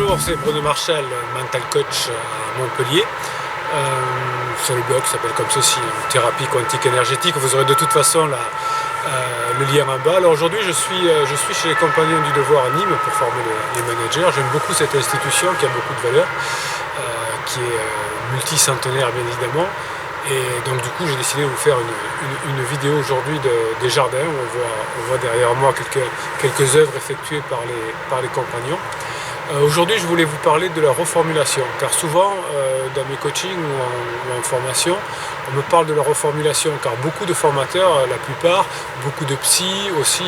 Bonjour, c'est Bruno Marchal, mental coach à Montpellier. Sur le blog qui s'appelle comme ceci, Thérapie quantique énergétique. Vous aurez de toute façon le lien en bas. Alors aujourd'hui, je suis chez les Compagnons du Devoir à Nîmes pour former les managers. J'aime beaucoup cette institution qui a beaucoup de valeur, qui est multicentenaire bien évidemment. Et donc du coup, j'ai décidé de vous faire une vidéo aujourd'hui des jardins où on voit derrière moi quelques œuvres effectuées par les compagnons. Aujourd'hui, je voulais vous parler de la reformulation, car souvent dans mes coachings ou en formation, on me parle de la reformulation, car beaucoup de formateurs, la plupart, beaucoup de psys aussi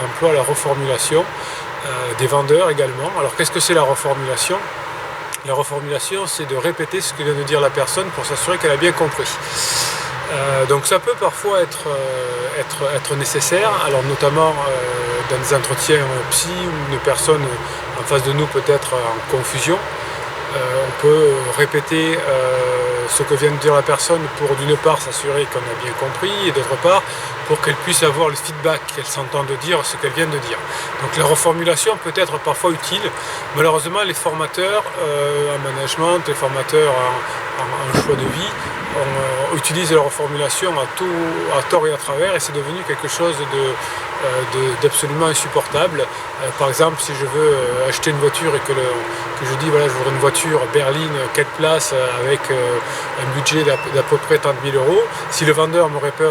emploient la reformulation, des vendeurs également. Alors qu'est-ce que c'est la reformulation ? La reformulation, c'est de répéter ce que vient de dire la personne pour s'assurer qu'elle a bien compris. Donc ça peut parfois être nécessaire, alors notamment dans des entretiens psy où une personne en face de nous peut être en confusion. On peut répéter ce que vient de dire la personne pour d'une part s'assurer qu'on a bien compris et d'autre part pour qu'elle puisse avoir le feedback, qu'elle s'entende dire ce qu'elle vient de dire. Donc la reformulation peut être parfois utile. Malheureusement, les formateurs en management, les formateurs en choix de vie, on utilise la reformulation à tort et à travers, et c'est devenu quelque chose d'absolument insupportable. Par exemple, si je veux acheter une voiture et que je dis voilà, je voudrais une voiture berline 4 places avec un budget d'à peu près 30 000 €, si le vendeur me répète,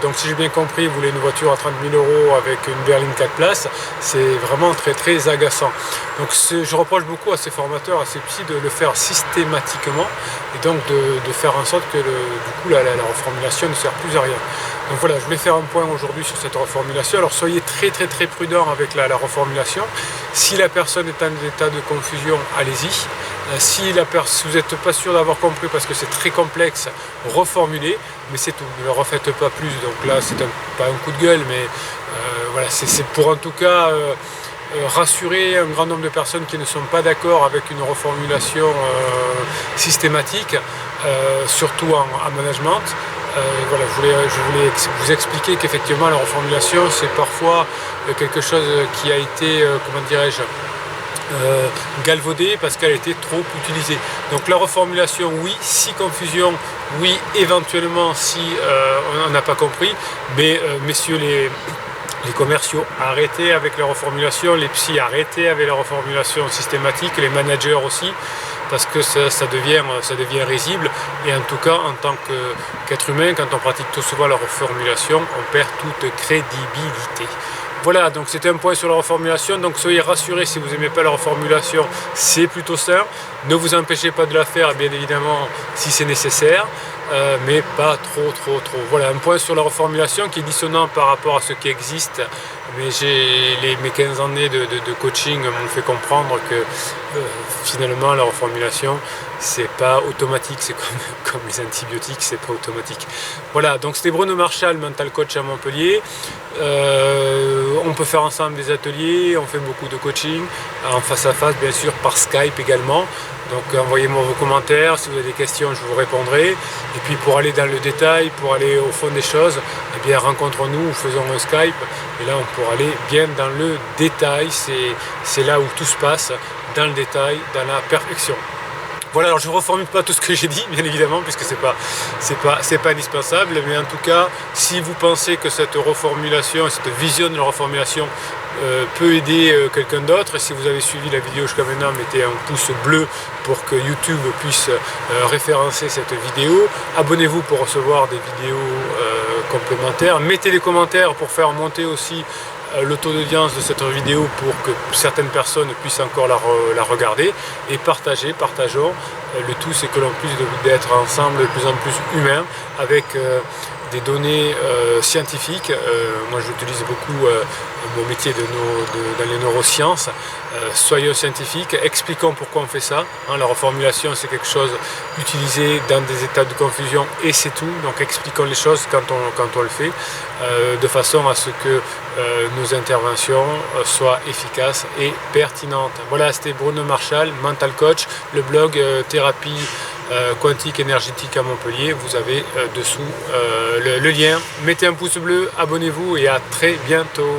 donc si j'ai bien compris, vous voulez une voiture à 30 000 € avec une berline 4 places, c'est vraiment très très agaçant. Donc je reproche beaucoup à ces formateurs, à ces psys de le faire systématiquement et donc de faire en sorte que du coup la reformulation ne sert plus à rien. Donc voilà, je voulais faire un point aujourd'hui sur cette reformulation. Alors soyez très très très prudent avec la reformulation. Si la personne est en état de confusion, allez-y. Si vous n'êtes pas sûr d'avoir compris parce que c'est très complexe, reformulez, mais c'est tout, ne le refaites pas plus. Donc là, c'est pas un coup de gueule, mais voilà, c'est pour en tout cas rassurer un grand nombre de personnes qui ne sont pas d'accord avec une reformulation systématique, surtout en management. Voilà, je voulais vous expliquer qu'effectivement la reformulation c'est parfois quelque chose qui a été, comment dirais-je, galvaudé parce qu'elle a été trop utilisée. Donc la reformulation, oui, si confusion, oui, éventuellement si on n'a pas compris, mais messieurs les commerciaux, arrêtez avec la reformulation, les psys, arrêtez avec la reformulation systématique, les managers aussi, parce que ça devient risible, et en tout cas en tant qu'être humain, quand on pratique tout souvent la reformulation, on perd toute crédibilité. Voilà, donc c'était un point sur la reformulation, donc soyez rassurés si vous n'aimez pas la reformulation, c'est plutôt sain, ne vous empêchez pas de la faire bien évidemment si c'est nécessaire, mais pas trop. Voilà, un point sur la reformulation qui est dissonant par rapport à ce qui existe, mais mes 15 années de coaching m'ont fait comprendre que finalement la reformulation c'est pas automatique, c'est comme les antibiotiques, c'est pas automatique. Voilà, donc c'était Bruno Marchal, mental coach à Montpellier. On peut faire ensemble des ateliers, on fait beaucoup de coaching, en face à face bien sûr, par Skype également. Donc envoyez-moi vos commentaires, si vous avez des questions je vous répondrai. Et puis pour aller dans le détail, pour aller au fond des choses, eh bien rencontrons-nous, faisons un Skype. Et là on pourra aller bien dans le détail, c'est là où tout se passe, dans le détail, dans la perfection. Voilà, alors je ne reformule pas tout ce que j'ai dit, bien évidemment, puisque c'est pas indispensable, mais en tout cas, si vous pensez que cette reformulation, cette vision de la reformulation peut aider quelqu'un d'autre, et si vous avez suivi la vidéo jusqu'à maintenant, mettez un pouce bleu pour que YouTube puisse référencer cette vidéo. Abonnez-vous pour recevoir des vidéos complémentaires. Mettez des commentaires pour faire monter aussi le taux d'audience de cette vidéo pour que certaines personnes puissent encore la regarder, et partageons. Le tout c'est que l'on puisse d'être ensemble de plus en plus humains avec des données scientifiques. Moi j'utilise beaucoup mon métier dans les neurosciences. Soyons scientifiques, expliquons pourquoi on fait ça. La reformulation c'est quelque chose utilisé dans des états de confusion et c'est tout. Donc expliquons les choses quand on le fait, de façon à ce que nos interventions soient efficaces et pertinentes. Voilà, c'était Bruno Marchal, mental coach, le blog Thérapie quantique énergétique à Montpellier. Vous avez dessous le lien. Mettez un pouce bleu, abonnez-vous et à très bientôt.